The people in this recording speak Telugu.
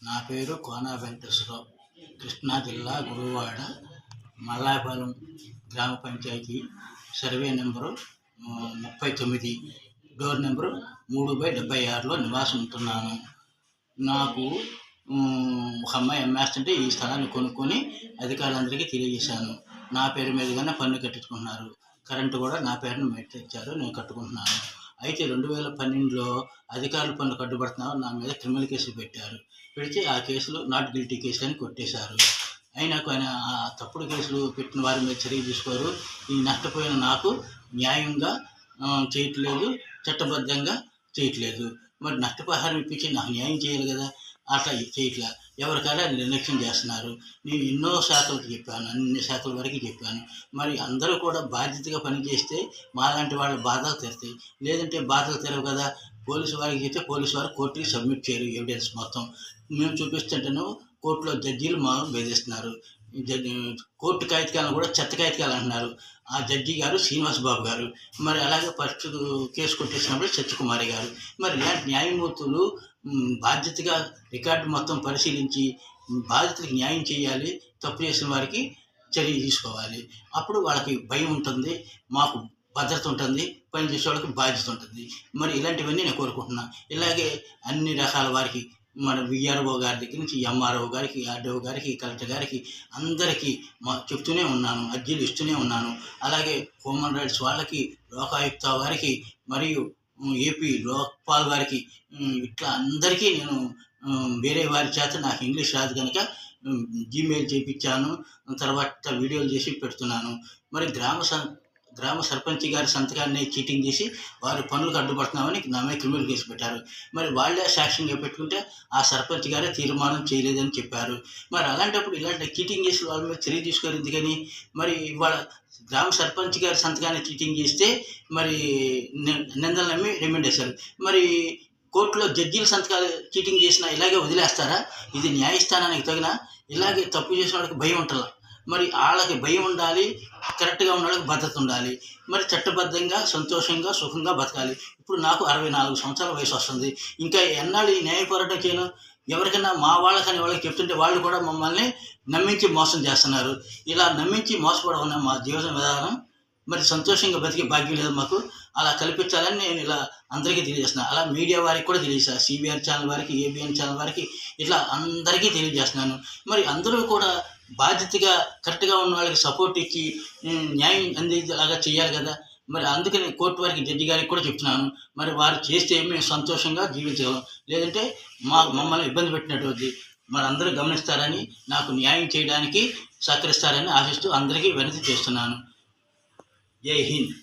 నా పేరు కోన వెంకటేశ్వరరావు. కృష్ణా జిల్లా గురువాడ మల్లాయపాలెం గ్రామ panchayat survey number 39, door number 3/76లో నివాసం ఉంటున్నాను. నాకు ఒక అమ్మాయి అమ్మేస్తుంటే ఈ స్థలాన్ని కొనుక్కొని అధికారులందరికీ తెలియజేశాను. నా పేరు మీదుగానే పన్ను కట్టించుకుంటున్నారు. కరెంటు కూడా నా పేరును తెచ్చారు, నేను కట్టుకుంటున్నాను. అయితే 2012లో అధికారులు పన్ను కట్టుబడుతున్నారు, నా మీద క్రిమినల్ కేసులు పెట్టారు. పెడితే ఆ కేసులు నాట్ గిల్టీ కేసులు అని కొట్టేశారు. అయినా కానీ ఆ తప్పుడు కేసులు పెట్టిన వారి మీద చర్య తీసుకోరు. ఈ నష్టపోయిన నాకు న్యాయంగా చేయట్లేదు, చట్టబద్ధంగా చేయట్లేదు. మరి నష్టపరిహారం ఇప్పించి నాకు న్యాయం చేయాలి కదా, అట్లా చేయట్లా. ఎవరికైనా నిర్లక్ష్యం చేస్తున్నారు. నేను ఎన్నో శాఖలకు చెప్పాను, అన్ని శాఖల వరకు చెప్పాను. మరి అందరూ కూడా బాధ్యతగా పనిచేస్తే మాలాంటి వాళ్ళ బాధలు తీరుతాయి. లేదంటే బాధలు తీరవు కదా. పోలీసు వారికి చెప్తే పోలీసు వారు కోర్టుకి సబ్మిట్ చేయరు ఎవిడెన్స్ మొత్తం. మేము చూపిస్తుంటేనే కోర్టులో జడ్జీలు మా బెదిరిస్తున్నారు. కోర్టు కాగితాలను కూడా చెత్త కాగితాలు అంటున్నారు. ఆ జడ్జి గారు శ్రీనివాస్ బాబు గారు, మరి అలాగే ఫస్ట్ కేసు కొట్టేసినప్పుడు సత్యకుమారి గారు. మరి ఇలాంటి న్యాయమూర్తులు బాధ్యతగా రికార్డు మొత్తం పరిశీలించి బాధితులకు న్యాయం చేయాలి. తప్పు చేసిన వారికి చర్య తీసుకోవాలి. అప్పుడు వాళ్ళకి భయం ఉంటుంది, మాకు భద్రత ఉంటుంది, పని చేసే వాళ్ళకి బాధ్యత ఉంటుంది. మరి ఇలాంటివన్నీ నేను కోరుకుంటున్నాను. ఇలాగే అన్ని రకాల వారికి మన విఆర్ఓ గారి దగ్గర నుంచి ఎంఆర్ఓ గారికి, ఆర్డీఓ గారికి, కలెక్టర్ గారికి అందరికీ చెప్తూనే ఉన్నాను, అర్జీలు ఇస్తూనే ఉన్నాను. అలాగే హ్యూమన్ రైట్స్ వాళ్ళకి, లోకాయుక్త వారికి, మరియు ఏపీ లోక్పాల్ వారికి, ఇట్లా అందరికీ నేను వేరే వారి చేత నాకు ఇంగ్లీష్ రాదు కనుక జీమెయిల్ చేయించాను. తర్వాత వీడియోలు చేసి పెడుతున్నాను. మరి గ్రామ సర్పంచ్ గారి సంతకాన్ని చీటింగ్ చేసి వారు పనులకు అడ్డుపడుతున్నామని నా మీద క్రిమినల్ కేసు పెట్టారు. మరి వాళ్ళే సాక్ష్యంగా పెట్టుకుంటే ఆ సర్పంచ్ గారే తీర్మానం చేయలేదని చెప్పారు. మరి అలాంటప్పుడు ఇలాంటి చీటింగ్ చేసి వాళ్ళ మీద చర్య తీసుకోరు ఎందుకని? మరి ఇవాళ గ్రామ సర్పంచ్ గారి సంతకాన్ని చీటింగ్ చేస్తే మరి నిందలు నమ్మి రిమాండ్ చేశారు. మరి కోర్టులో జడ్జీల సంతకాలు చీటింగ్ చేసినా ఇలాగే వదిలేస్తారా? ఇది న్యాయస్థానానికి తగిన. ఇలాగే తప్పు చేసిన వాళ్ళకి భయం ఉండాలి. మరి వాళ్ళకి భయం ఉండాలి, కరెక్ట్గా ఉన్న వాళ్ళకి భద్రత ఉండాలి. మరి చట్టబద్ధంగా సంతోషంగా సుఖంగా బతకాలి. ఇప్పుడు నాకు 64 సంవత్సరాల వయసు వస్తుంది. ఇంకా ఎన్నాళ్ళు ఈ న్యాయ పోరాటం చేయను? ఎవరికైనా మా వాళ్ళకని వాళ్ళకి చెప్తుంటే వాళ్ళు కూడా మమ్మల్ని నమ్మించి మోసం చేస్తున్నారు. ఇలా నమ్మించి మోసపోవడం మా జీవన విధానం. మరి సంతోషంగా బతికే భాగ్యం లేదు మాకు. అలా కల్పించాలని నేను ఇలా అందరికీ తెలియజేస్తున్నాను. అలా మీడియా వారికి కూడా తెలియజేస్తాను, సిబిఆర్ ఛానల్ వారికి, ఏబిఎన్ ఛానల్ వారికి, ఇట్లా అందరికీ తెలియజేస్తున్నాను. మరి అందరూ కూడా బాధ్యతగా కరెక్ట్గా ఉన్న వాళ్ళకి సపోర్ట్ ఇచ్చి న్యాయం అందేలాగా చేయాలి కదా. మరి అందుకని కోర్టు వారికి, జడ్జి గారికి కూడా చెప్తున్నాను. మరి వారు చేస్తే మేము సంతోషంగా జీవించగలం, లేదంటే మమ్మల్ని ఇబ్బంది పెట్టినటువంటి మరి అందరూ గమనిస్తారని, నాకు న్యాయం చేయడానికి సహకరిస్తారని ఆశిస్తూ అందరికీ వినతి చేస్తున్నాను. జై హింద్.